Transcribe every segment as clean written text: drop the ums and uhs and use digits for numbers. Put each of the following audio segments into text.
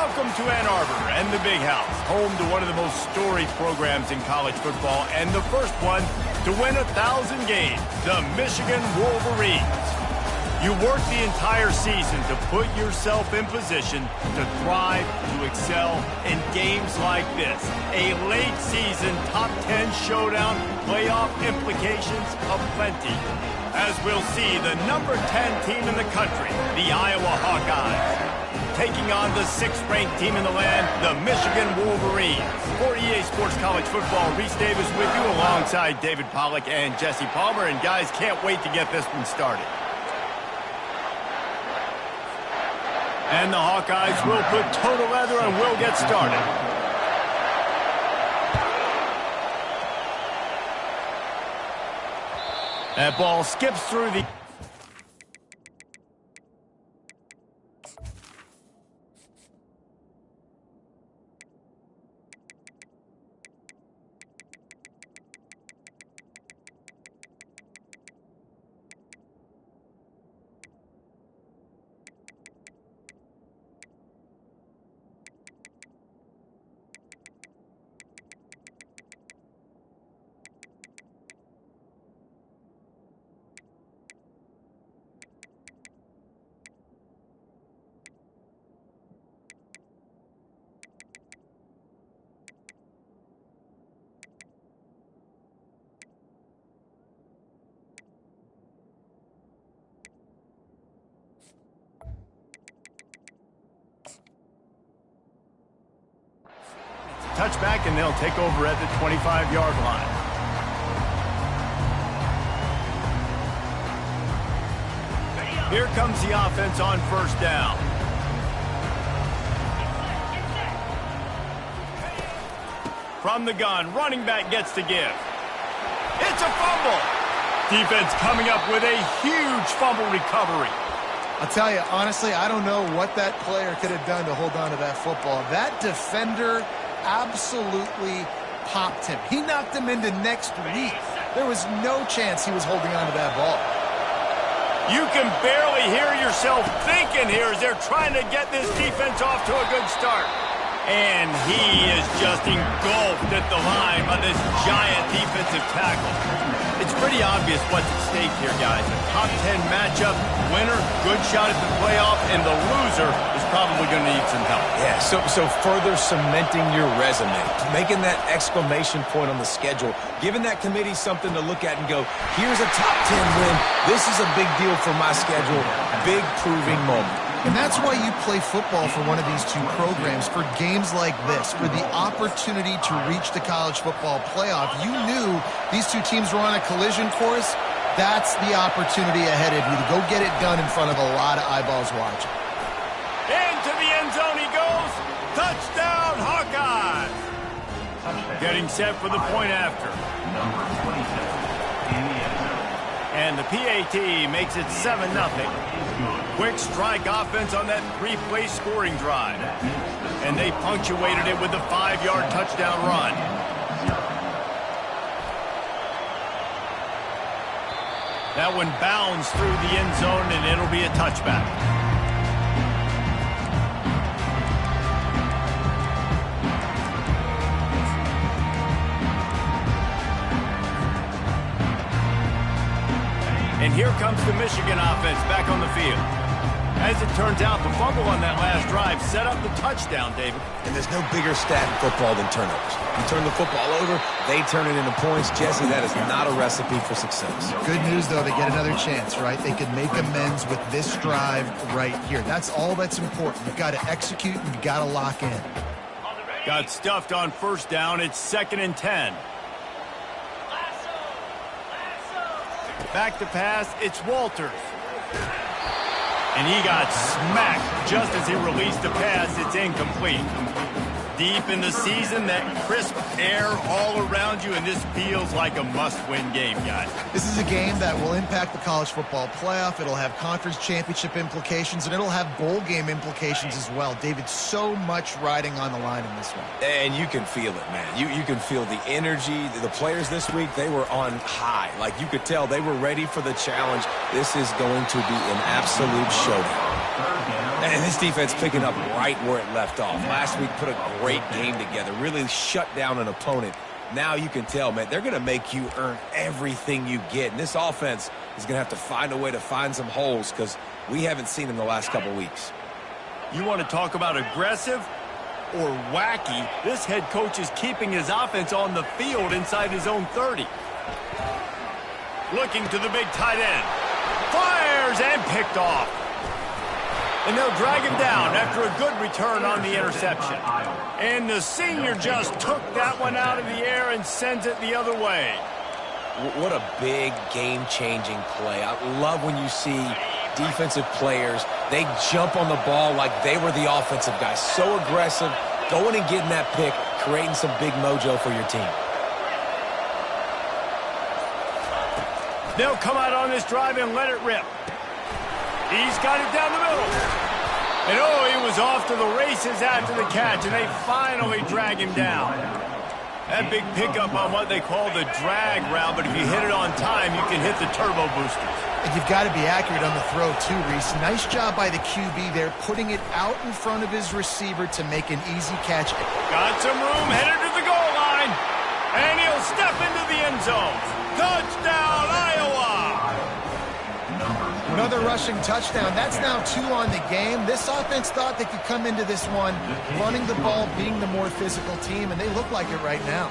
Welcome to Ann Arbor and the Big House, home to one of the most storied programs in college football and the first one to win 1,000 games, the Michigan Wolverines. You work the entire season to put yourself in position to thrive, to excel in games like this. A late season top 10 showdown, playoff implications aplenty. As we'll see, the number 10 team in the country, the Iowa Hawkeyes, taking on the 6th-ranked team in the land, the Michigan Wolverines. For EA Sports College Football, Reese Davis with you alongside David Pollack and Jesse Palmer. And guys, can't wait to get this one started. And the Hawkeyes will put toe to leather and will get started. That ball skips through the... touchback, and they'll take over at the 25-yard line. Here comes the offense on first down. From the gun, running back gets to give. It's a fumble. Defense coming up with a huge fumble recovery. I'll tell you, honestly, I don't know what that player could have done to hold on to that football. That defender absolutely popped him. He knocked him into next week. There was no chance he was holding on to that ball. You can barely hear yourself thinking here as they're trying to get this defense off to a good start. And he is just engulfed at the line by this giant defensive tackle. It's pretty obvious what's at stake here, guys. A top 10 matchup, winner, good shot at the playoff, and the loser is probably going to need some help. Yeah, so further cementing your resume, making that exclamation point on the schedule, giving that committee something to look at and go, here's a top 10 win. This is a big deal for my schedule. Big proving moment. And that's why you play football for one of these two programs, for games like this, for the opportunity to reach the college football playoff. You knew these two teams were on a collision course. That's the opportunity ahead of you to go get it done in front of a lot of eyeballs watching. Into the end zone he goes. Touchdown, Hawkeyes. Getting set for the point after. Number 27 in the end zone. And the PAT makes it 7-0. Quick strike offense on that three-play scoring drive. And they punctuated it with a 5-yard touchdown run. That one bounds through the end zone, and it'll be a touchback. And here comes the Michigan offense back on the field. As it turns out, the fumble on that last drive set up the touchdown, David. And there's no bigger stat in football than turnovers. You turn the football over, they turn it into points. Jesse, that is not a recipe for success. Good news, though, they get another chance, right? They can make amends with this drive right here. That's all that's important. You've got to execute and you've got to lock in. Got stuffed on first down. It's 2nd and 10. Back to pass, it's Walters. And he got smacked just as he released the pass. It's incomplete. Deep in the season, that crisp air all around you, and this feels like a must-win game, guys. This is a game that will impact the college football playoff. It'll have conference championship implications, and it'll have bowl game implications as well. David, so much riding on the line in this one. And you can feel it, man. You can feel the energy. The players this week, they were on high. Like, you could tell they were ready for the challenge. This is going to be an absolute showdown. And this defense picking up right where it left off. Last week put a great game together, really shut down an opponent. Now you can tell, man, they're going to make you earn everything you get. And this offense is going to have to find a way to find some holes because we haven't seen them the last couple weeks. You want to talk about aggressive or wacky? This head coach is keeping his offense on the field inside his own 30. Looking to the big tight end. Fires and picked off. And they'll drag him down after a good return on the interception. And the senior just took that one out of the air and sends it the other way. What a big game-changing play. I love when you see defensive players, they jump on the ball like they were the offensive guys. So aggressive, going and getting that pick, creating some big mojo for your team. They'll come out on this drive and let it rip. He's got it down the middle. And oh, he was off to the races after the catch, and they finally drag him down. That big pickup on what they call the drag route, but if you hit it on time, you can hit the turbo boosters. And you've got to be accurate on the throw, too, Reese. Nice job by the QB there, putting it out in front of his receiver to make an easy catch. Got some room, headed to the goal line, and he'll step into the end zone. Touchdown, Iowa! Another rushing touchdown. That's now 2 on the game. This offense thought they could come into this one running the ball, being the more physical team, and they look like it right now.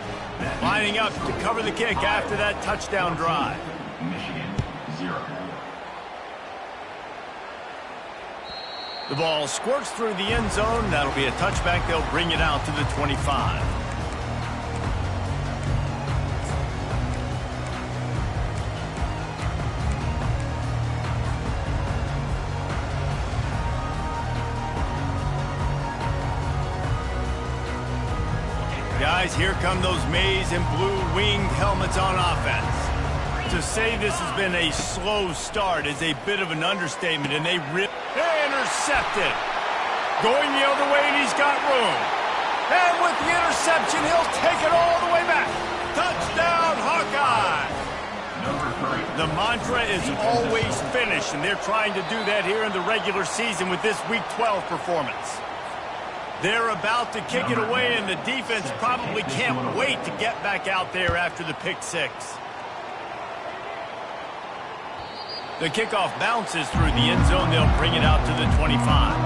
Lining up to cover the kick after that touchdown drive. Michigan, 0. The ball squirts through the end zone. That'll be a touchback. They'll bring it out to the 25. Guys, here come those maize and blue winged helmets on offense. To say this has been a slow start is a bit of an understatement, and they intercepted. Going the other way, and he's got room. And with the interception, he'll take it all the way back. Touchdown, Hawkeye! The mantra is always finish, and they're trying to do that here in the regular season with this Week 12 performance. They're about to kick it away, and the defense probably can't wait to get back out there after the pick six. The kickoff bounces through the end zone. They'll bring it out to the 25.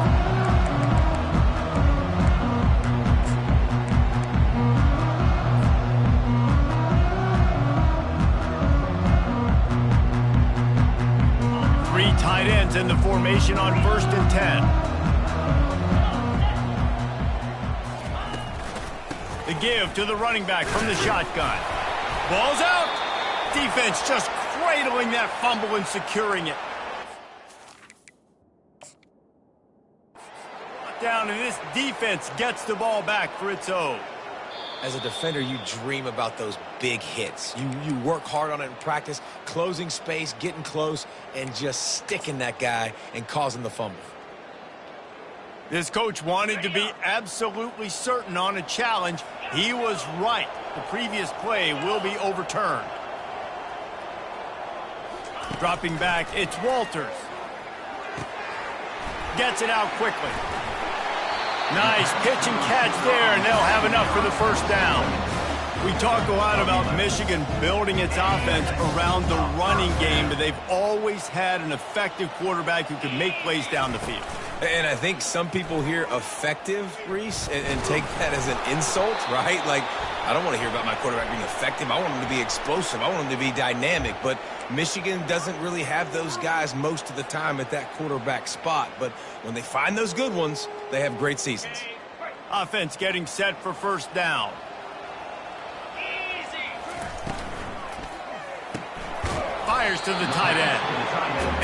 Three tight ends in the formation on 1st and 10. The give to the running back from the shotgun. Ball's out. Defense just cradling that fumble and securing it. Down, and this defense gets the ball back for its own. As a defender, you dream about those big hits. You work hard on it in practice, closing space, getting close, and just sticking that guy and causing the fumble. This coach wanted to be absolutely certain on a challenge. He was right. The previous play will be overturned. Dropping back, it's Walters. Gets it out quickly. Nice pitch and catch there, and they'll have enough for the first down. We talk a lot about Michigan building its offense around the running game, but they've always had an effective quarterback who can make plays down the field. And I think some people hear effective, Reese, and take that as an insult, right? Like, I don't want to hear about my quarterback being effective. I want him to be explosive. I want him to be dynamic. But Michigan doesn't really have those guys most of the time at that quarterback spot. But when they find those good ones, they have great seasons. Offense getting set for first down. Fires to the tight end.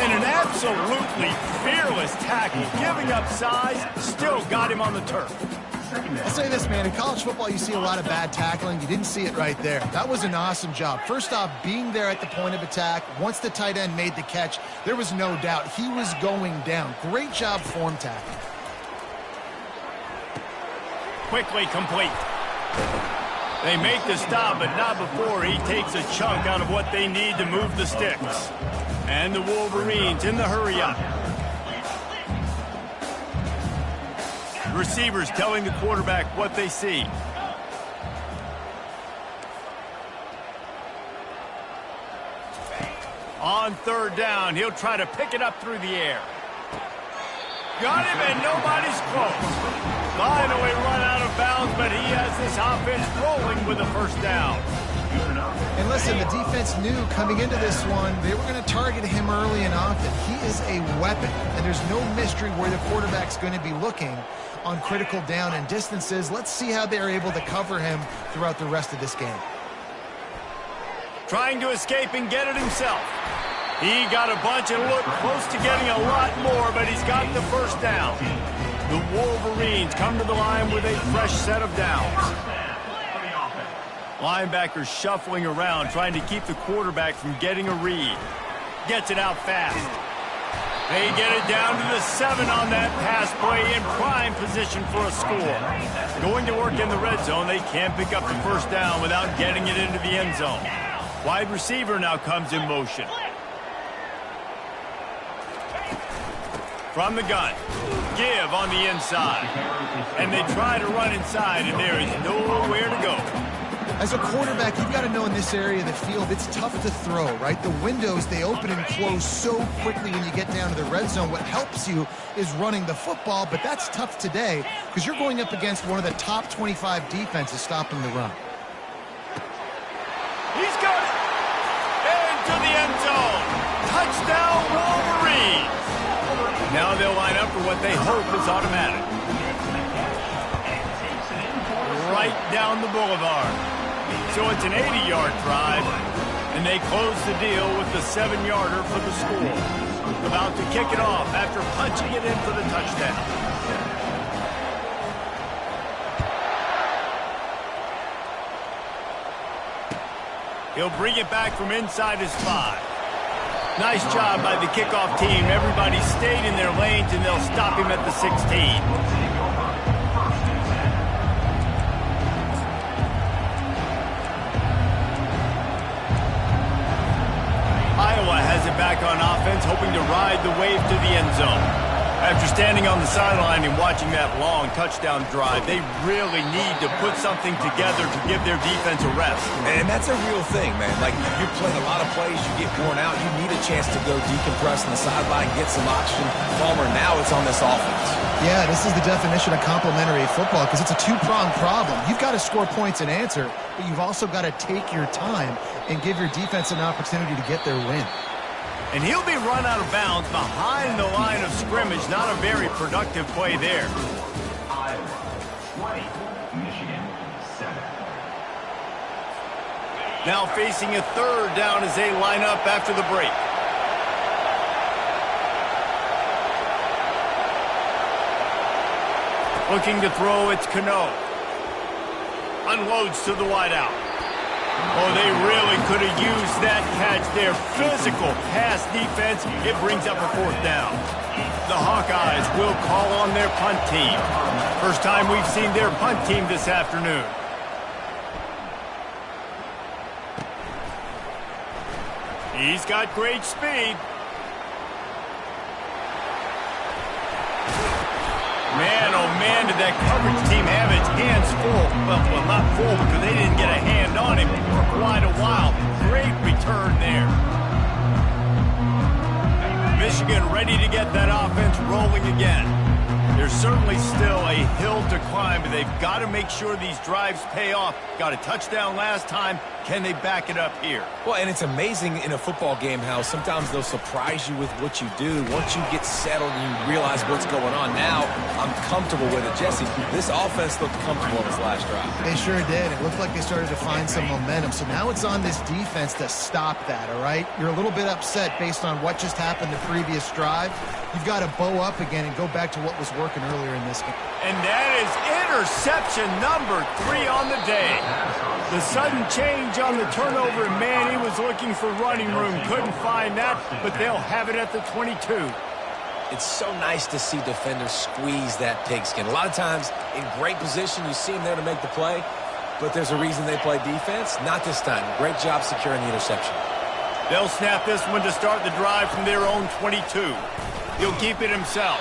And an absolutely fearless tackle, giving up size, still got him on the turf. I'll say this, man. In college football, you see a lot of bad tackling. You didn't see it right there. That was an awesome job. First off, being there at the point of attack. Once the tight end made the catch, there was no doubt he was going down. Great job form tackling. Quickly complete. They make the stop, but not before he takes a chunk out of what they need to move the sticks. And the Wolverines in the hurry-up. receivers telling the quarterback what they see. On third down, he'll try to pick it up through the air. Got him, and nobody's close. Finally run out of bounds, but he has this offense rolling with a first down. And listen, the defense knew coming into this one, they were going to target him early and often. He is a weapon, and there's no mystery where the quarterback's going to be looking on critical down and distances. Let's see how they're able to cover him throughout the rest of this game. Trying to escape and get it himself. He got a bunch and looked close to getting a lot more, but he's got the first down. The Wolverines come to the line with a fresh set of downs. Linebackers shuffling around, trying to keep the quarterback from getting a read. Gets it out fast. They get it down to the 7 on that pass play in prime position for a score. Going to work in the red zone, they can't pick up the first down without getting it into the end zone. Wide receiver now comes in motion. From the gun, give on the inside. And they try to run inside, and there is nowhere to go. As a quarterback, you've got to know in this area of the field, it's tough to throw, right? The windows, they open and close so quickly when you get down to the red zone. What helps you is running the football, but that's tough today because you're going up against one of the top 25 defenses stopping the run. He's got it. Into the end zone. Touchdown, Wolverines. Now they'll line up for what they hope is automatic. Right down the boulevard. So it's an 80-yard drive, and they close the deal with the 7-yarder for the score. About to kick it off after punching it in for the touchdown. He'll bring it back from inside his 5. Nice job by the kickoff team. Everybody stayed in their lanes, and they'll stop him at the 16. Iowa has it back on offense, hoping to ride the wave to the end zone. After standing on the sideline and watching that long touchdown drive, they really need to put something together to give their defense a rest. And that's a real thing, man. Like, you're playing a lot of plays, you get worn out, you need a chance to go decompress on the sideline, get some oxygen. Palmer, now it's on this offense. Yeah, this is the definition of complementary football because it's a two-pronged problem. You've got to score points and answer, but you've also got to take your time and give your defense an opportunity to get their win. And he'll be run out of bounds behind the line of scrimmage. Not a very productive play there. Iowa 20, Michigan 7. Now facing a third down as they line up after the break. Looking to throw, it's Cano. Unloads to the wideout. Oh, they really could have used that catch there. Physical pass defense. It brings up a fourth down. The Hawkeyes will call on their punt team. First time we've seen their punt team this afternoon. He's got great speed. Man, oh man, did that coverage team have its hands full. Well, not full because they didn't get a hand on him for quite a while. Great return there. Michigan ready to get that offense rolling again. There's certainly still a hill to climb, but they've got to make sure these drives pay off. Got a touchdown last time. Can they back it up here? Well, and it's amazing in a football game how sometimes they'll surprise you with what you do. Once you get settled and you realize what's going on, now I'm comfortable with it. Jesse, this offense looked comfortable in this last drive. They sure did. It looked like they started to find some momentum. So now it's on this defense to stop that, all right? You're a little bit upset based on what just happened the previous drive. You've got to bow up again and go back to what was working earlier in this game. And that is interception number 3 on the day. The sudden change on the turnover, and man, he was looking for running room. Couldn't find that, but they'll have it at the 22. It's so nice to see defenders squeeze that pigskin. A lot of times, in great position, you see them there to make the play, but there's a reason they play defense. Not this time. Great job securing the interception. They'll snap this one to start the drive from their own 22. He'll keep it himself.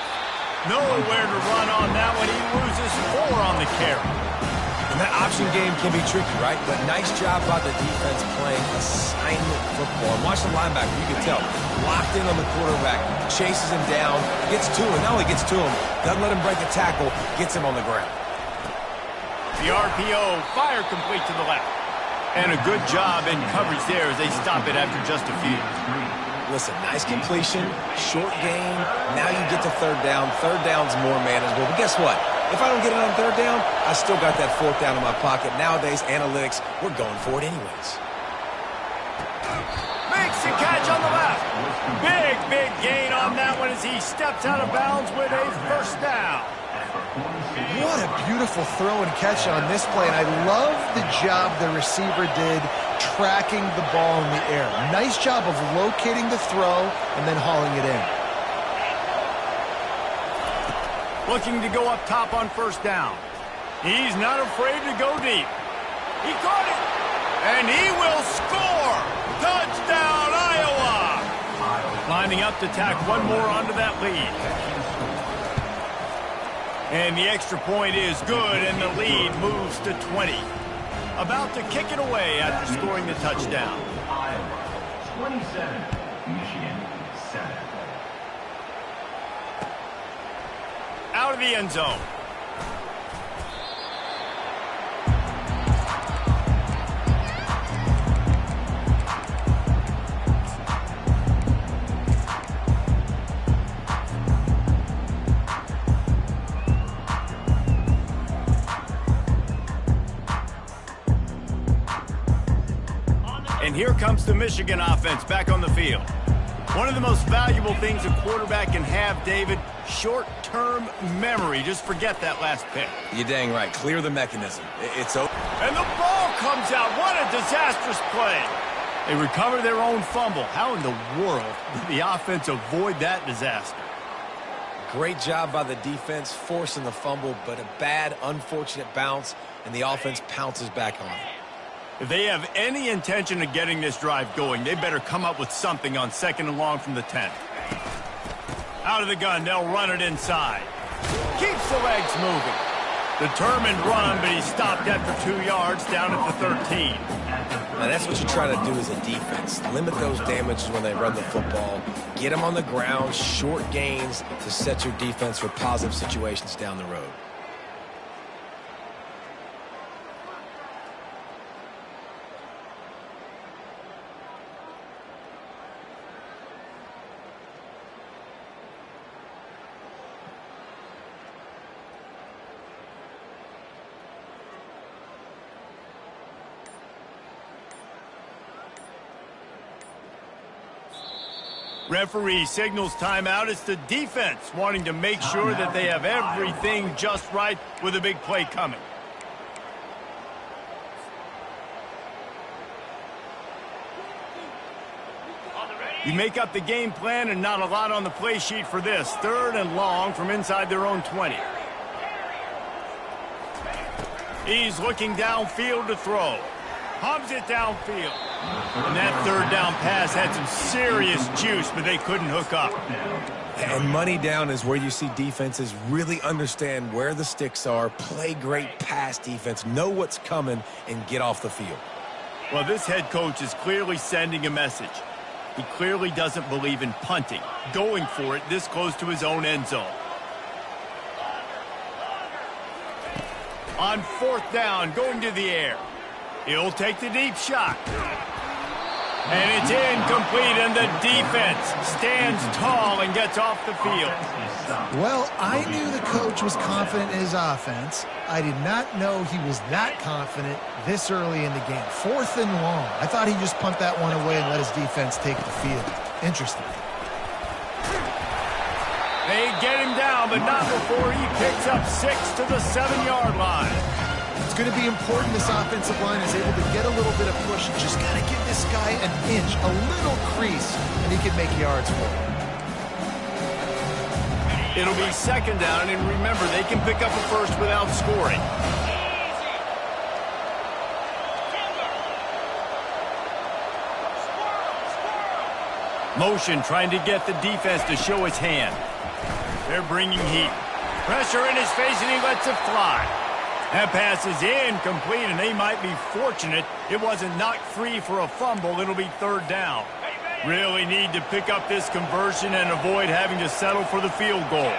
Nowhere to run on that one. He loses 4 on the carry. And that option game can be tricky, right? But nice job by the defense playing assignment football. And watch the linebacker. You can tell. Locked in on the quarterback. Chases him down. Gets to him. Not only gets to him, doesn't let him break a tackle. Gets him on the ground. The RPO, fire complete to the left. And a good job in coverage there as they stop it after just a few. Listen, nice completion, short gain. Now you get to third down. Third down's more manageable. But guess what? If I don't get it on third down, I still got that fourth down in my pocket. Nowadays, analytics, we're going for it anyways. Makes the catch on the left. Big gain on that one as he steps out of bounds with a first down. What a beautiful throw and catch on this play, and I love the job the receiver did tracking the ball in the air. Nice job of locating the throw and then hauling it in. Looking to go up top on first down. He's not afraid to go deep. He caught it, and he will score! Touchdown, Iowa! Lining up to tack one more onto that lead. And the extra point is good, and the lead moves to 20. About to kick it away after scoring the touchdown. Iowa 27, Michigan 7. Out of the end zone. And here comes the Michigan offense back on the field. One of the most valuable things a quarterback can have, David, short-term memory. Just forget that last pick. You're dang right. Clear the mechanism. It's over. And the ball comes out. What a disastrous play. They recover their own fumble. How in the world did the offense avoid that disaster? Great job by the defense forcing the fumble, but a bad, unfortunate bounce, and the offense pounces back on it. If they have any intention of getting this drive going, they better come up with something on 2nd and long from the 10. Out of the gun, they'll run it inside. Keeps the legs moving. Determined run, but he stopped after 2 yards down at the 13. Now that's what you try to do as a defense. Limit those damages when they run the football. Get them on the ground, short gains to set your defense for positive situations down the road. Referee signals timeout. It's the defense wanting to make sure that they have everything just right with a big play coming. You make up the game plan and not a lot on the play sheet for this. 3rd and long from inside their own 20. He's looking downfield to throw. Hubs it downfield. And that 3rd down pass had some serious juice, but they couldn't hook up. And money down is where you see defenses really understand where the sticks are, play great pass defense, know what's coming, and get off the field. Well, this head coach is clearly sending a message. He clearly doesn't believe in punting, going for it this close to his own end zone. On 4th down, going to the air. He'll take the deep shot. And it's incomplete, and the defense stands tall and gets off the field. Well, I knew the coach was confident in his offense. I did not know he was that confident this early in the game. 4th and long. I thought he'd just punt that one away and let his defense take the field. Interesting. They get him down, but not before he picks up 6 to the 7-yard line. It's going to be important this offensive line is able to get a little bit of push. Just got to give this guy an inch, a little crease, and he can make yards for it. It'll be 2nd down, and remember, they can pick up a first without scoring. Motion trying to get the defense to show its hand. They're bringing heat. Pressure in his face, and he lets it fly. That pass is incomplete, and they might be fortunate it wasn't knocked free for a fumble. It'll be third down. Really need to pick up this conversion and avoid having to settle for the field goal.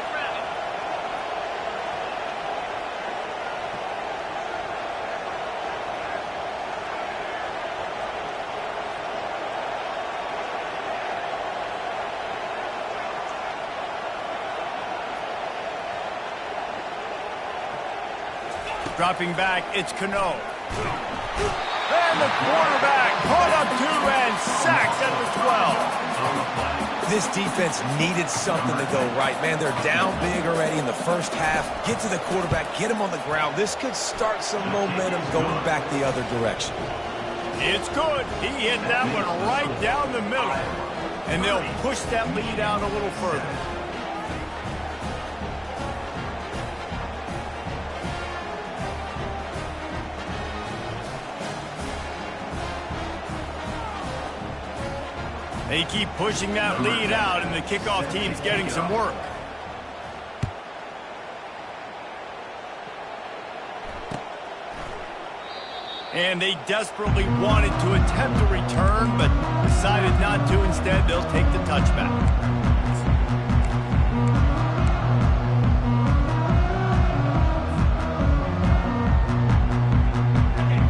Dropping back, it's Cano. And the quarterback caught up to and sacked at the 12. This defense needed something to go right. Man, they're down big already in the first half. Get to the quarterback, get him on the ground. This could start some momentum going back the other direction. It's good. He hit that one right down the middle. And they'll push that lead out a little further. They keep pushing that lead out, and the kickoff team's getting some work. And they desperately wanted to attempt a return, but decided not to. Instead, they'll take the touchback.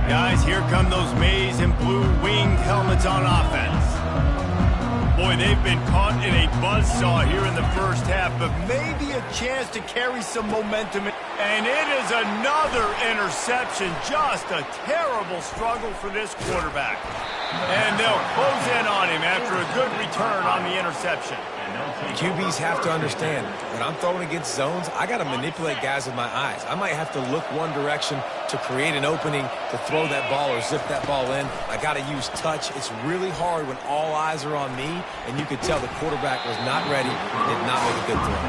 Guys, here come those maize and blue winged helmets on offense. Boy, they've been caught in a buzzsaw here in the first half, but maybe a chance to carry some momentum. And it is another interception. Just a terrible struggle for this quarterback. And they'll close in on him after a good return on the interception. QBs have to understand, when I'm throwing against zones, I got to manipulate guys with my eyes. I might have to look one direction to create an opening to throw that ball or zip that ball in. I got to use touch. It's really hard when all eyes are on me, and you could tell the quarterback was not ready and did not make a good throw.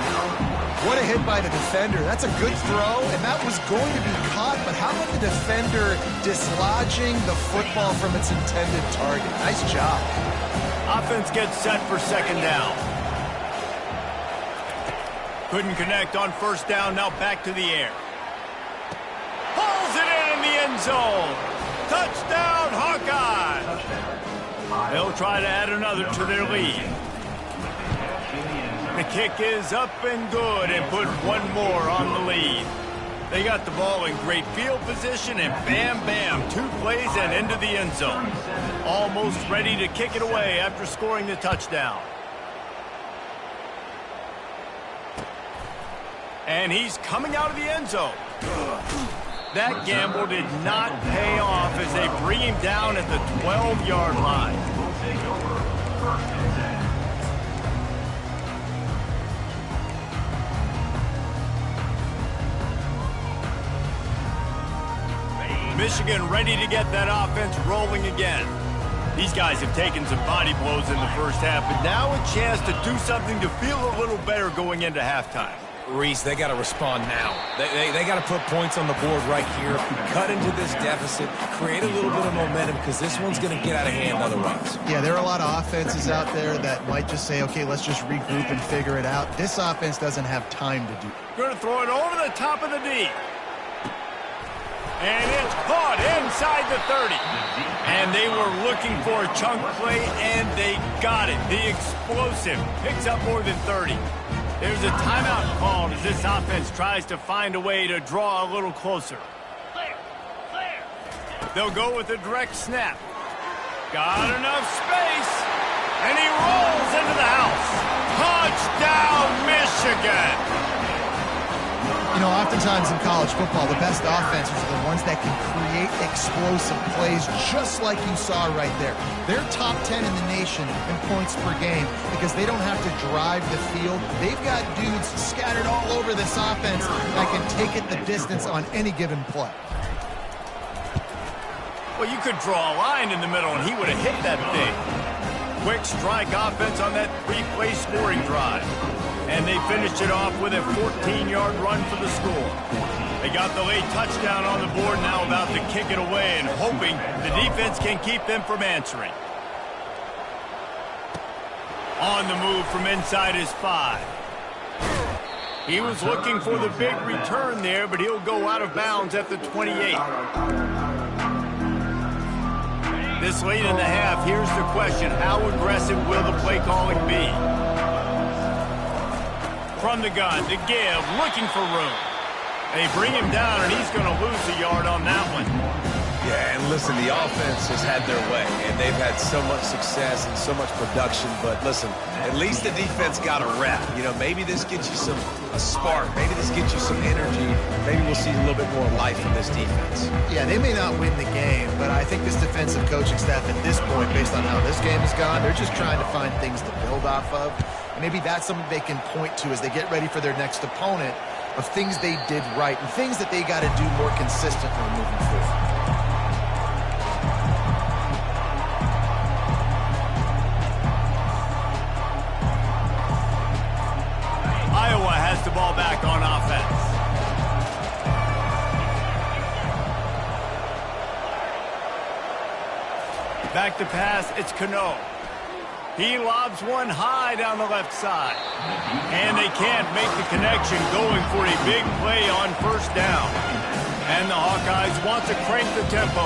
What a hit by the defender. That's a good throw, and that was going to be caught, but how about the defender dislodging the football from its intended target? Nice job. Offense gets set for second down. Couldn't connect on first down, now back to the air. Pulls it in the end zone. Touchdown, Hawkeye. They'll try to add another to their lead. The kick is up and good and put one more on the lead. They got the ball in great field position, and bam, bam, 2 plays and into the end zone. Almost ready to kick it away after scoring the touchdown. And he's coming out of the end zone. That gamble did not pay off as they bring him down at the 12-yard line. Michigan ready to get that offense rolling again. These guys have taken some body blows in the first half, but now a chance to do something to feel a little better going into halftime. Reese, they got to respond now. They got to put points on the board right here, cut into this deficit, create a little bit of momentum, because this one's going to get out of hand otherwise. Yeah, there are a lot of offenses out there that might just say, okay, let's just regroup and figure it out. This offense doesn't have time to do. Going to throw it over the top of the D. And it's caught inside the 30. And they were looking for a chunk play, and they got it. The explosive picks up more than 30. There's a timeout called as this offense tries to find a way to draw a little closer. They'll go with a direct snap. Got enough space. And he rolls into the house. Touchdown, Michigan! You know, oftentimes in college football, the best offenses are the ones that can create explosive plays, just like you saw right there. They're top 10 in the nation in points per game because they don't have to drive the field. They've got dudes scattered all over this offense that can take it the distance on any given play. Well, you could draw a line in the middle, and he would have hit that thing. Quick strike offense on that 3-play scoring drive. And they finished it off with a 14-yard run for the score. They got the late touchdown on the board, now about to kick it away and hoping the defense can keep them from answering. On the move from inside his 5. He was looking for the big return there, but he'll go out of bounds at the 28. This late in the half, here's the question. How aggressive will the play calling be? From the gun, to give, looking for room. They bring him down, and he's going to lose a yard on that one. Yeah, and listen, the offense has had their way, and they've had so much success and so much production. But listen, at least the defense got a rep. You know, maybe this gets you a spark. Maybe this gets you some energy. Maybe we'll see a little bit more life in this defense. Yeah, they may not win the game, but I think this defensive coaching staff at this point, based on how this game has gone, they're just trying to find things to build off of. And maybe that's something they can point to as they get ready for their next opponent, of things they did right and things that they got to do more consistently moving forward. Iowa has the ball back on offense. Back to pass, it's Cano. He lobs one high down the left side. And they can't make the connection, going for a big play on first down. And the Hawkeyes want to crank the tempo.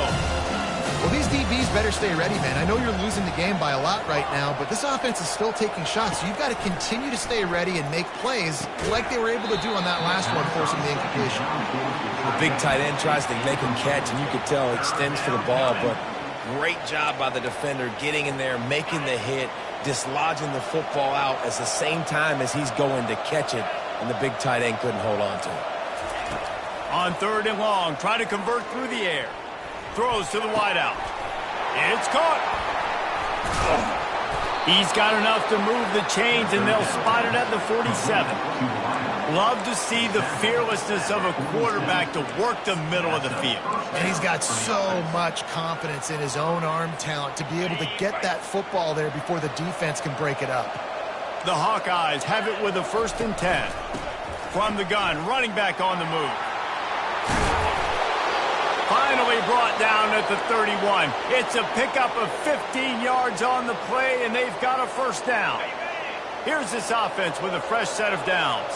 Well, these DBs better stay ready, man. I know you're losing the game by a lot right now, but this offense is still taking shots. So you've got to continue to stay ready and make plays like they were able to do on that last one, forcing the incompletion. The big tight end tries to make him catch, and you could tell extends for the ball, but great job by the defender getting in there, making the hit, dislodging the football out at the same time as he's going to catch it, and the big tight end couldn't hold on to it. On 3rd and long, try to convert through the air. Throws to the wideout. It's caught. He's got enough to move the chains, and they'll spot it at the 47. Love to see the fearlessness of a quarterback to work the middle of the field. And he's got so much confidence in his own arm talent to be able to get that football there before the defense can break it up. The Hawkeyes have it with a 1st and 10. From the gun, running back on the move. Finally brought down at the 31. It's a pickup of 15 yards on the play, and they've got a 1st down. Here's this offense with a fresh set of downs.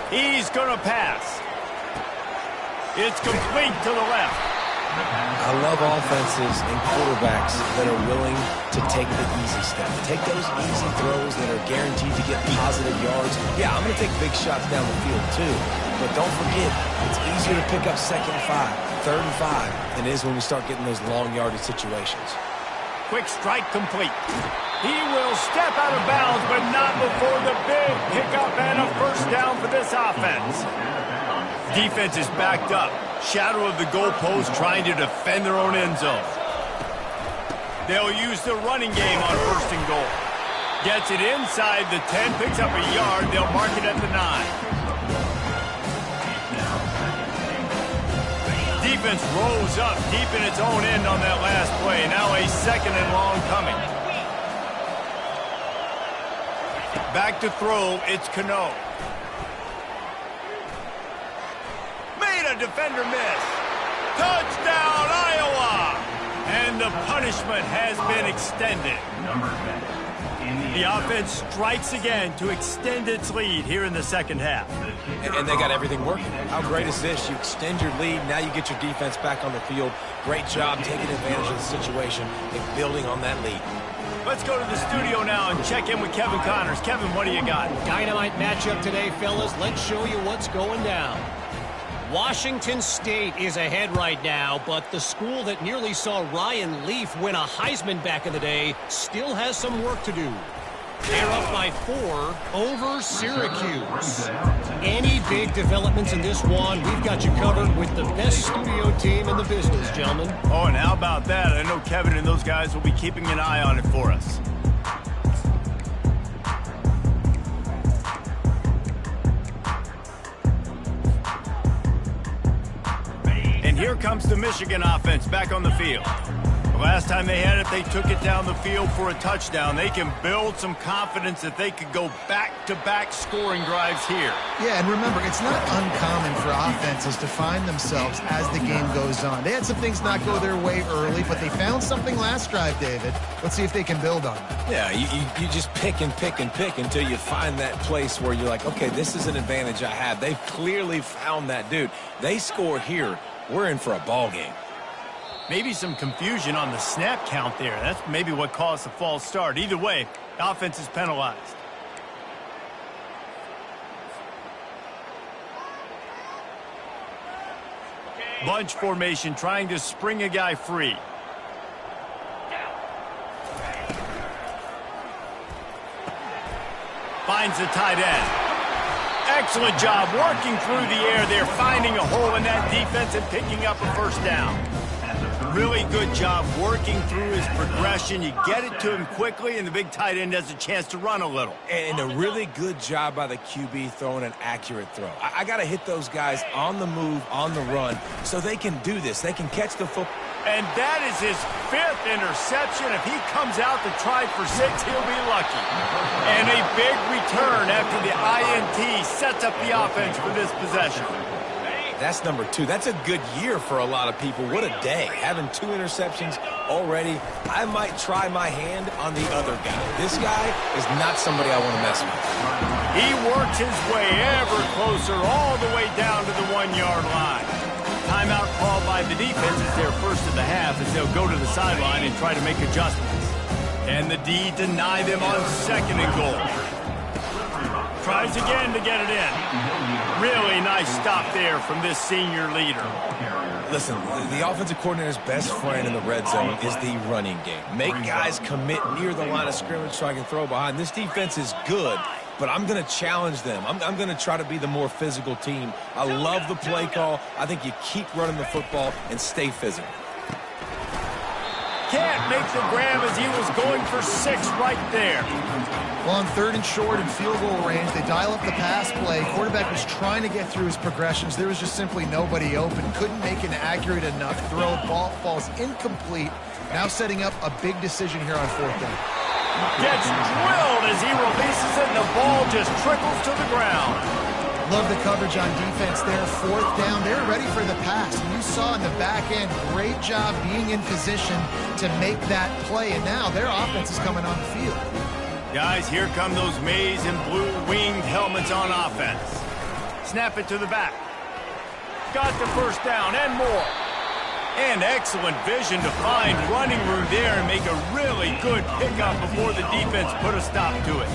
He's going to pass. It's complete to the left. I love offenses and quarterbacks that are willing to take the easy step. Take those easy throws that are guaranteed to get positive yards. Yeah, I'm going to take big shots down the field too. But don't forget, it's easier to pick up 2nd and 5, 3rd and 5 than it is when we start getting those long yardage situations. Quick strike complete. He will step out of bounds, but not before the big pickup and a 1st down for this offense. Defense is backed up. Shadow of the goalpost, trying to defend their own end zone. They'll use the running game on 1st and goal. Gets it inside the 10, picks up a yard. They'll mark it at the 9. Defense rose up deep in its own end on that last play. Now a 2nd and long coming. Back to throw, it's Cano. A defender miss. Touchdown, Iowa! And the punishment has been extended. The offense strikes again to extend its lead here in the 2nd half. And they got everything working. How great is this? You extend your lead, now you get your defense back on the field. Great job taking advantage of the situation and building on that lead. Let's go to the studio now and check in with Kevin Connors. Kevin, what do you got? Dynamite matchup today, fellas. Let's show you what's going down. Washington State is ahead right now, but the school that nearly saw Ryan Leaf win a Heisman back in the day still has some work to do. They're up by 4 over Syracuse. Any big developments in this one, we've got you covered with the best studio team in the business, gentlemen. Oh, and how about that? I know Kevin and those guys will be keeping an eye on it for us. And here comes the Michigan offense back on the field. Last time they had it, they took it down the field for a touchdown. They can build some confidence that they could go back-to-back scoring drives here. Yeah, and remember, it's not uncommon for offenses to find themselves as the game goes on. They had some things not go their way early, but they found something last drive, David. Let's see if they can build on it. Yeah, you just pick and pick and pick until you find that place where you're like, okay, this is an advantage I have. They've clearly found that, dude. They score here, we're in for a ball game. Maybe some confusion on the snap count there. That's maybe what caused the false start. Either way, the offense is penalized. Bunch formation, trying to spring a guy free. Finds the tight end. Excellent job working through the air there, finding a hole in that defense and picking up a first down. Really good job working through his progression. You get it to him quickly, and the big tight end has a chance to run a little. And a really good job by the QB throwing an accurate throw. I got to hit those guys on the move, on the run, so they can do this. They can catch the football. And that is his 5th interception. If he comes out to try for 6, he'll be lucky. And a big return after the INT sets up the offense for this possession. That's number 2. That's a good year for a lot of people. What a day. Having 2 interceptions already. I might try my hand on the other guy. This guy is not somebody I want to mess with. He works his way ever closer all the way down to the 1-yard line. Timeout called by the defense is their first of the half as they'll go to the sideline and try to make adjustments. And the D deny them on 2nd and goal. Tries again to get it in. Really nice stop there from this senior leader. Listen, the offensive coordinator's best friend in the red zone is the running game. Make guys commit near the line of scrimmage so I can throw behind. This defense is good, but I'm going to challenge them. I'm going to try to be the more physical team. I love the play call. I think you keep running the football and stay physical. Can't make the grab as he was going for 6 right there. Well, on 3rd and short and field goal range, they dial up the pass play. Quarterback was trying to get through his progressions. There was just simply nobody open. Couldn't make an accurate enough throw. Ball falls incomplete. Now setting up a big decision here on 4th down. Gets drilled as he releases it, and the ball just trickles to the ground. Love the coverage on defense there. 4th down. They're ready for the pass. And you saw in the back end, great job being in position to make that play. And now their offense is coming on the field. Guys, here come those maize and blue winged helmets on offense. Snap it to the back. Got the first down and more. And excellent vision to find running room there and make a really good pickup before the defense put a stop to it.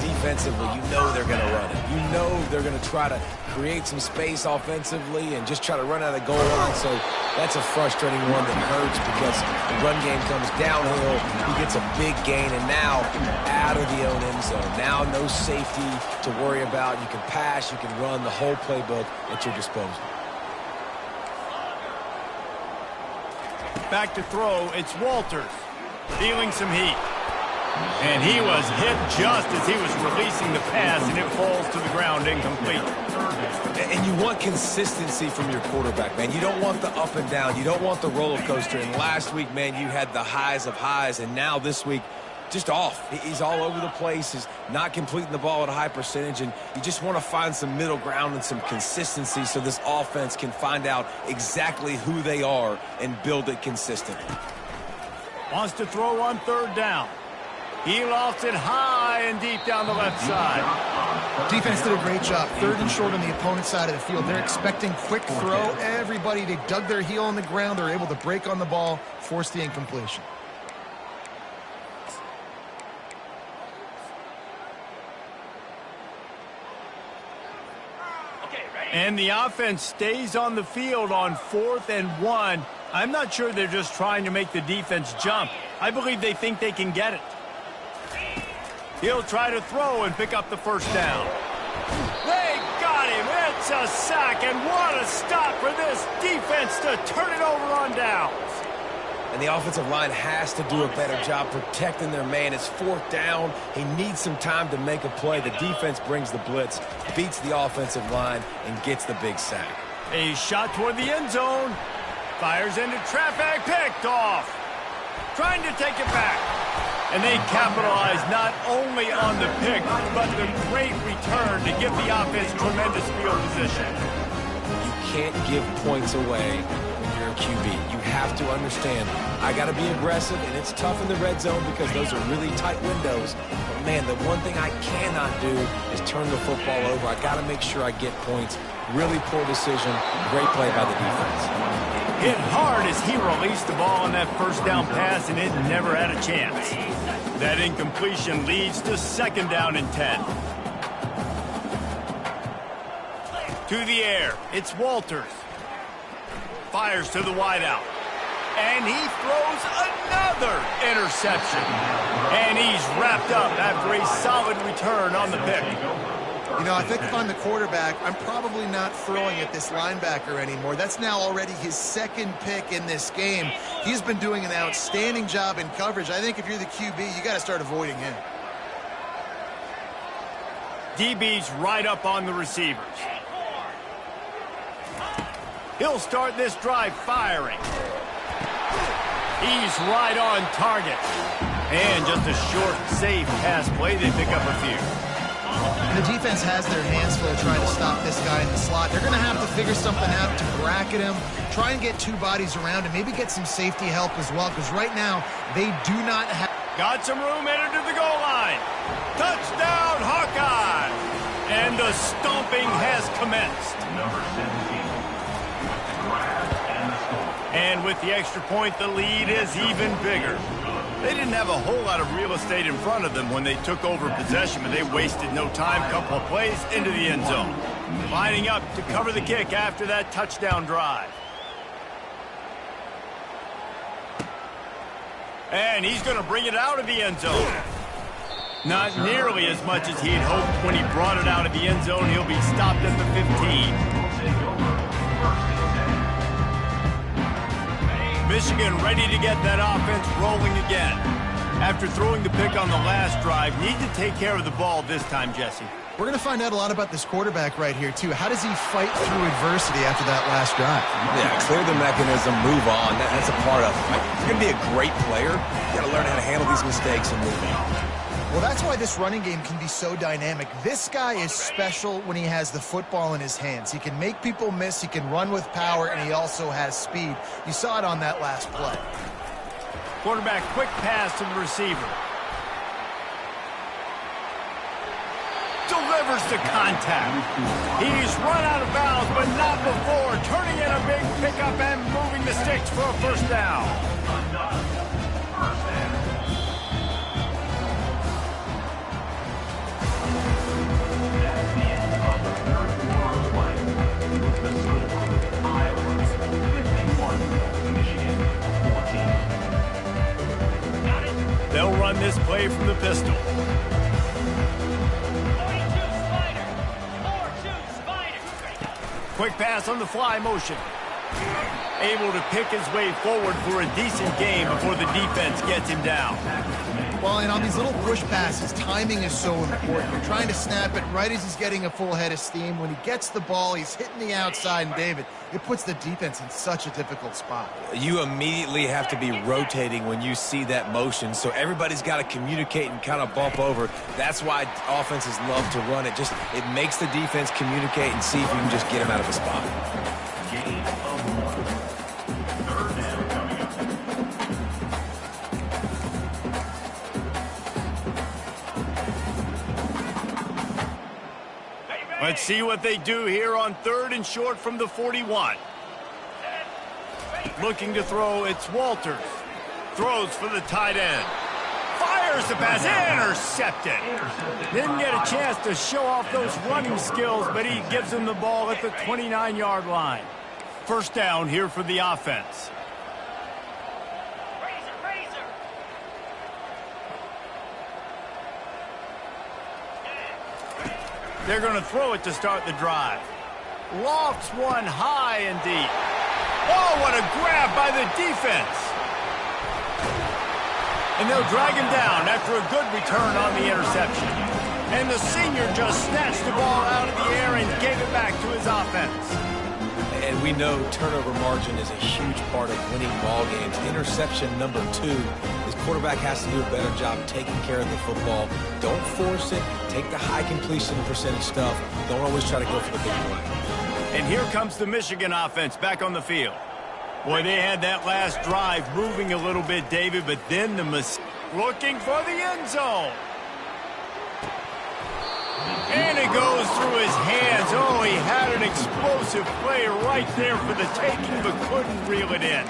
Defensively, you know they're going to run it. You know they're going to try to create some space offensively and just try to run out of the goal line. So that's a frustrating one that hurts because the run game comes downhill. He gets a big gain, and now out of the own end zone. Now no safety to worry about. You can pass, you can run, the whole playbook at your disposal. Back to throw, it's Walters. Feeling some heat. And he was hit just as he was releasing the pass, and it falls to the ground incomplete. And you want consistency from your quarterback, man. You don't want the up and down. You don't want the roller coaster. And last week, man, you had the highs of highs, and now this week, just off. He's all over the place. He's not completing the ball at a high percentage, and you just want to find some middle ground and some consistency so this offense can find out exactly who they are and build it consistently. Wants to throw on 3rd down. He lofts it high and deep down the left side. Defense did a great job. 3rd and short on the opponent's side of the field. They're expecting quick throw. Everybody, they dug their heel on the ground. They're able to break on the ball, force the incompletion. And the offense stays on the field on 4th and 1. I'm not sure they're just trying to make the defense jump. I believe they think they can get it. He'll try to throw and pick up the first down. They got him. It's a sack, and what a stop for this defense to turn it over on downs. And the offensive line has to do a better job protecting their man. It's 4th down. He needs some time to make a play. The defense brings the blitz, beats the offensive line, and gets the big sack. A shot toward the end zone. Fires into traffic, picked off. trying to take it back. And they capitalize not only on the pick, but the great return to give the offense tremendous field position. You can't give points away when you're a QB. You have to understand, I got to be aggressive, and it's tough in the red zone because those are really tight windows. But, man, the one thing I cannot do is turn the football over. I got to make sure I get points. Really poor decision. Great play by the defense. Hit hard as he released the ball on that first down pass, and it never had a chance. That incompletion leads to 2nd down and 10. To the air, it's Walters. Fires to the wideout. And he throws another interception. And he's wrapped up after a solid return on the pick. You know, I think if I'm the quarterback, I'm probably not throwing at this linebacker anymore. That's now already his 2nd pick in this game. He's been doing an outstanding job in coverage. I think if you're the QB, you got to start avoiding him. DB's right up on the receivers. He'll start this drive firing. He's right on target. And just a short, safe pass play. They pick up a few. The defense has their hands full trying to stop this guy in the slot. They're going to have to figure something out to bracket him, try and get 2 bodies around him, maybe get some safety help as well, because right now they do not have... Got some room headed to the goal line. Touchdown, Hawkeye! And the stomping has commenced. Number 17. And with the extra point, the lead is even bigger. They didn't have a whole lot of real estate in front of them when they took over possession, but they wasted no time. Couple of plays into the end zone. Lining up to cover the kick after that touchdown drive. And he's going to bring it out of the end zone. Not nearly as much as he had hoped when he brought it out of the end zone. He'll be stopped at the 15. Michigan ready to get that offense rolling again. After throwing the pick on the last drive, need to take care of the ball this time, Jesse. We're going to find out a lot about this quarterback right here, too. How does he fight through adversity after that last drive? Yeah, clear the mechanism, move on. That's a part of it. If you're going to be a great player, you got to learn how to handle these mistakes and move on. Well, that's why this running game can be so dynamic. This guy is special when he has the football in his hands. He can make people miss, he can run with power, and he also has speed. You saw it on that last play. Quarterback, quick pass to the receiver. Delivers the contact. He's run out of bounds, but not before. Turning in a big pickup and moving the sticks for a 1st down. They'll run this play from the pistol. 42 Spider. 4-2 Spider. Quick pass on the fly motion. Able to pick his way forward for a decent game before the defense gets him down. Well, and on these little push passes, timing is so important. You're trying to snap it right as he's getting a full head of steam. When he gets the ball, he's hitting the outside, and David, it puts the defense in such a difficult spot. You immediately have to be rotating when you see that motion, so everybody's got to communicate and kind of bump over. That's why offenses love to run it. Just it makes the defense communicate and see if you can just get him out of a spot. Let's see what they do here on 3rd and short from the 41. Looking to throw, it's Walters. Throws for the tight end. Fires the pass, intercepted. Didn't get a chance to show off those running skills, but he gives him the ball at the 29-yard line. 1st down here for the offense. They're going to throw it to start the drive. Lofts one high and deep. Oh, what a grab by the defense. And they'll drag him down after a good return on the interception. And the senior just snatched the ball out of the air and gave it back to his offense. And we know turnover margin is a huge part of winning ball games. Interception number 2. His quarterback has to do a better job taking care of the football. Don't force it. Take the high completion percentage stuff. Don't always try to go for the big play. And here comes the Michigan offense back on the field. Boy, they had that last drive moving a little bit, David, but then the looking for the end zone. And it goes through his hands. Oh, he had an explosive play right there for the taking, but couldn't reel it in.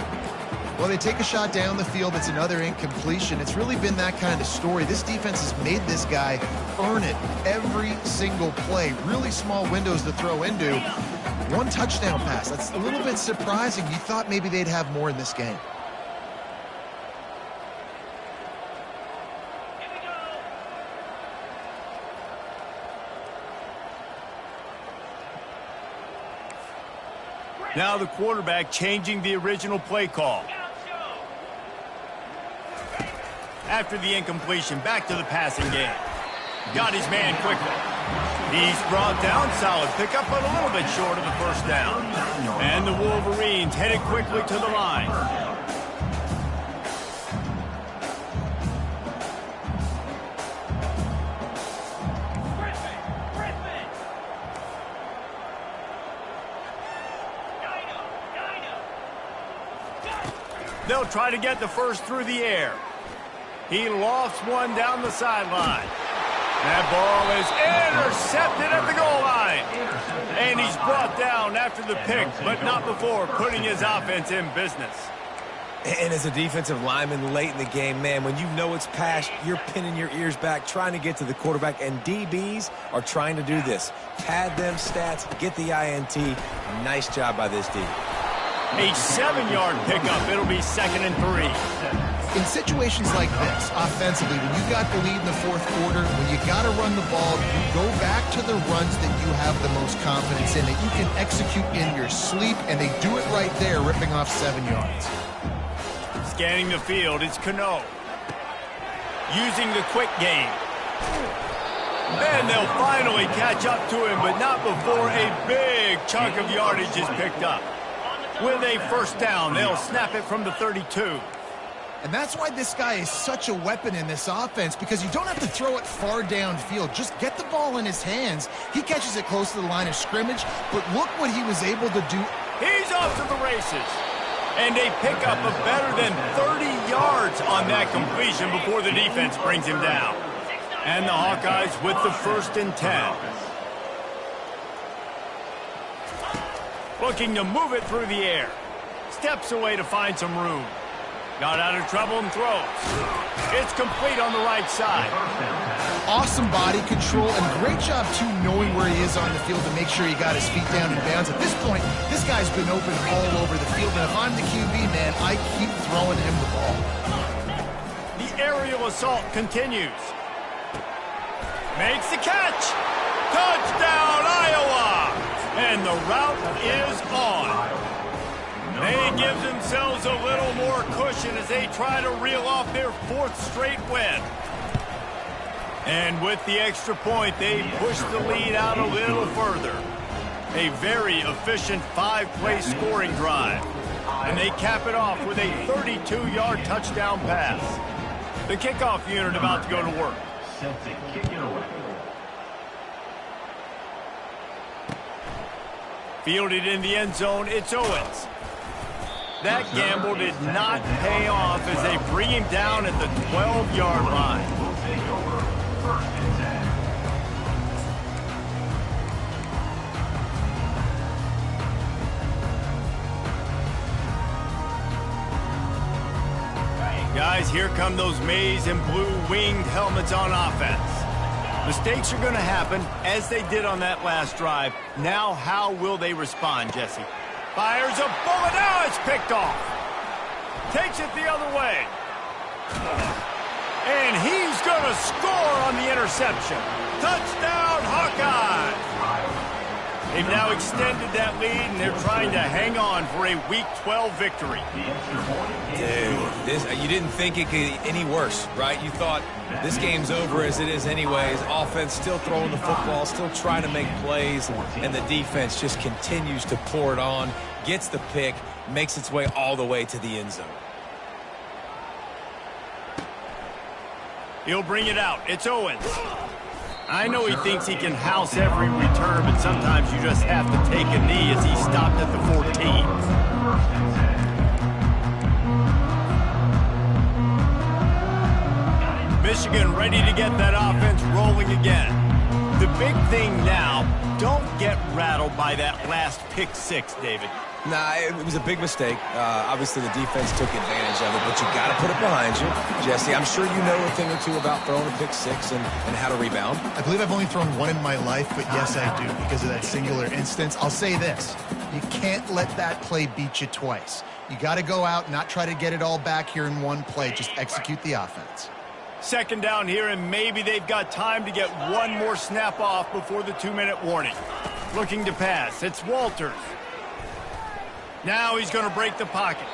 Well, they take a shot down the field. It's another incompletion. It's really been that kind of story. This defense has made this guy earn it every single play. Really small windows to throw into. One touchdown pass. That's a little bit surprising. You thought maybe they'd have more in this game. Now the quarterback changing the original play call. After the incompletion, back to the passing game. Got his man quickly. He's brought down, solid pickup, but a little bit short of the first down. And the Wolverines headed quickly to the line. They'll try to get the first through the air. He lofts one down the sideline. That ball is intercepted at the goal line. And he's brought down after the pick, but not before putting his offense in business. And as a defensive lineman late in the game, man, when you know it's past, you're pinning your ears back, trying to get to the quarterback, and DBs are trying to do this. Pad them stats, get the INT. Nice job by this D. A 7-yard pickup. It'll be 2nd and 3. In situations like this, offensively, when you got the lead in the fourth quarter, when you got to run the ball, you go back to the runs that you have the most confidence in, that you can execute in your sleep, and they do it right there, ripping off 7 yards. Scanning the field, it's Cano. Using the quick game. And they'll finally catch up to him, but not before a big chunk of yardage is picked up. With a first down, they'll snap it from the 32. And that's why this guy is such a weapon in this offense, because you don't have to throw it far downfield. Just get the ball in his hands. He catches it close to the line of scrimmage, but look what he was able to do. He's off to the races. And a pickup of better than 30 yards on that completion before the defense brings him down. And the Hawkeyes with the 1st and 10. Looking to move it through the air. Steps away to find some room. Got out of trouble and throws. It's complete on the right side. Awesome body control and great job, too, knowing where he is on the field to make sure he got his feet down in bounds. At this point, this guy's been open all over the field, and if I'm the QB, man, I keep throwing him the ball. The aerial assault continues. Makes the catch. Touchdown, Iowa! And the route is on. They give themselves a little more cushion as they try to reel off their 4th straight win. And with the extra point, they push the lead out a little further. A very efficient 5-play scoring drive. And they cap it off with a 32-yard touchdown pass. The kickoff unit about to go to work. Set to kick it away. Fielded in the end zone, it's Owens. That gamble did not pay off as they bring him down at the 12-yard line. Will take over 1st and 10. Guys, here come those maize and blue winged helmets on offense. Mistakes are going to happen, as they did on that last drive. Now, how will they respond, Jesse? Fires a bullet. Now it's picked off. Takes it the other way. And he's going to score on the interception. Touchdown, Hawkeyes. They've now extended that lead, and they're trying to hang on for a Week 12 victory. Dude, you didn't think it could get any worse, right? You thought this game's over as it is anyways. Offense still throwing the football, still trying to make plays, and the defense just continues to pour it on, gets the pick, makes its way all the way to the end zone. He'll bring it out. It's Owens. I know he thinks he can house every return, but sometimes you just have to take a knee as he stopped at the 14. Michigan ready to get that offense rolling again. The big thing now, don't get rattled by that last pick six, David. Nah, it was a big mistake. Obviously, the defense took advantage of it, but you got to put it behind you. Jesse, I'm sure you know a thing or two about throwing a pick six and how to rebound. I believe I've only thrown one in my life, but yes, I do because of that singular instance. I'll say this. You can't let that play beat you twice. You got to go out, not try to get it all back here in one play. Just execute the offense. Second down here, and maybe they've got time to get one more snap off before the 2-minute warning. Looking to pass. It's Walters. Now he's going to break the pocket.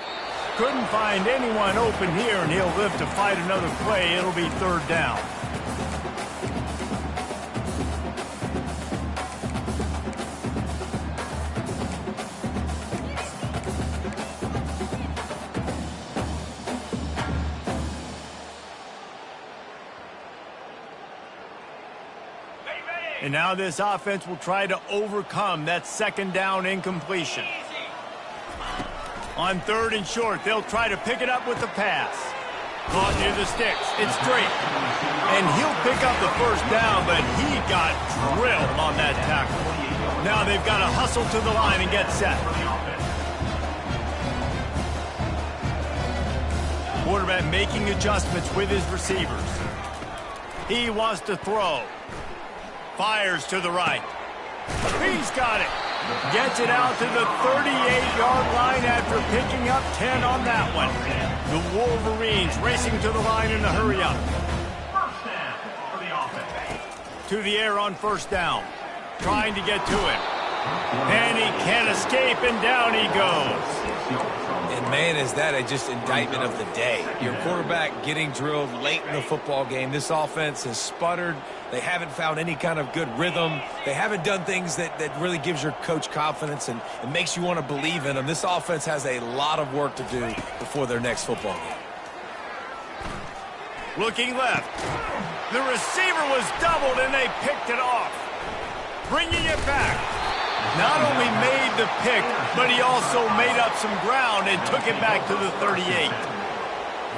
Couldn't find anyone open here, and he'll live to fight another play. It'll be third down. And now this offense will try to overcome that second down incompletion. On third and short, they'll try to pick it up with the pass. Caught near the sticks. It's Drake. And he'll pick up the first down, but he got drilled on that tackle. Now they've got to hustle to the line and get set. Quarterback making adjustments with his receivers. He wants to throw. Fires to the right. He's got it. Gets it out to the 38-yard line after picking up 10 on that one. The Wolverines racing to the line in a hurry-up. First down for the offense. To the air on first down. Trying to get to it. And he can't escape, and down he goes. And, man, is that just indictment of the day. Your quarterback getting drilled late in the football game. This offense has sputtered. They haven't found any kind of good rhythm. They haven't done things that really gives your coach confidence and makes you want to believe in them. This offense has a lot of work to do before their next football game. Looking left. The receiver was doubled, and they picked it off. Bringing it back. Not only made the pick, but he also made up some ground and took it back to the 38.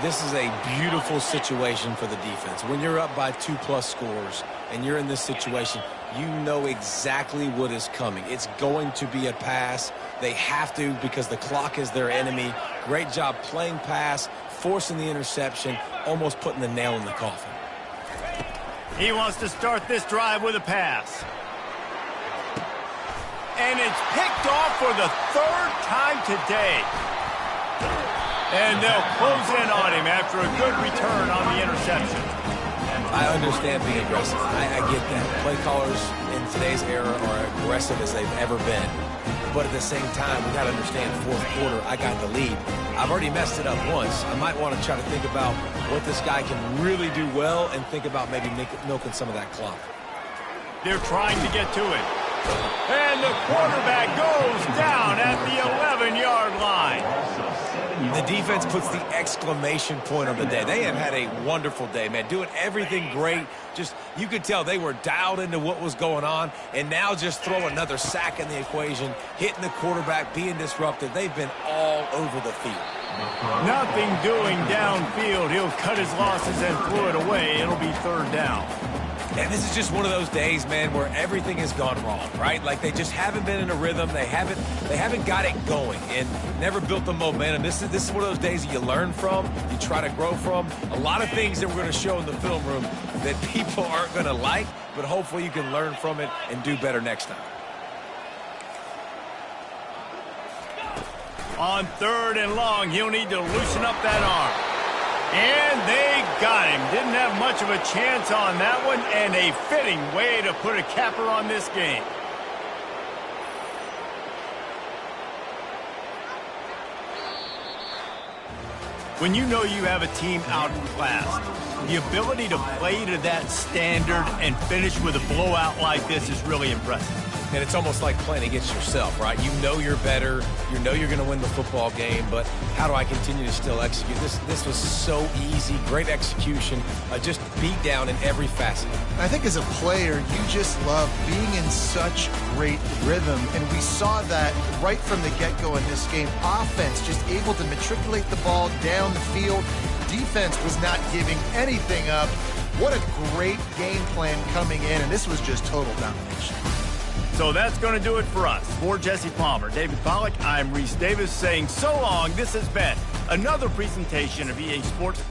This is a beautiful situation for the defense. When you're up by 2+ scores and you're in this situation, you know exactly what is coming. It's going to be a pass. They have to because the clock is their enemy. Great job playing pass, forcing the interception, almost putting the nail in the coffin. He wants to start this drive with a pass. And it's picked off for the third time today. And they'll close in on him after a good return on the interception. I understand being aggressive. I get that. Play callers in today's era are aggressive as they've ever been. But at the same time, we got to understand fourth quarter, I got the lead. I've already messed it up once. I might want to try to think about what this guy can really do well and think about maybe milking some of that clock. They're trying to get to it. And the quarterback goes down at the 11-yard line. The defense puts the exclamation point on the day. They have had a wonderful day, man. Doing everything great. Just, you could tell they were dialed into what was going on. And now just throw another sack in the equation, hitting the quarterback, being disruptive. They've been all over the field. Nothing doing downfield. He'll cut his losses and throw it away. It'll be third down. And this is just one of those days, man, where everything has gone wrong, right? Like they just haven't been in a rhythm. They haven't got it going and never built the momentum. This is one of those days that you learn from, you try to grow from. A lot of things that we're going to show in the film room that people aren't going to like, but hopefully you can learn from it and do better next time. On third and long, he'll need to loosen up that arm. And they got him. Didn't have much of a chance on that one, and a fitting way to put a capper on this game. When you know you have a team outclassed, the ability to play to that standard and finish with a blowout like this is really impressive. And it's almost like playing against yourself, right? You know you're better. You know you're going to win the football game, but how do I continue to still execute? This was so easy. Great execution. Just beat down in every facet. I think as a player, you just love being in such great rhythm, and we saw that right from the get-go in this game. Offense just able to matriculate the ball down the field. Defense was not giving anything up. What a great game plan coming in, and this was just total domination. So that's going to do it for us. For Jesse Palmer, David Pollack, I'm Reese Davis saying so long. This has been another presentation of EA Sports.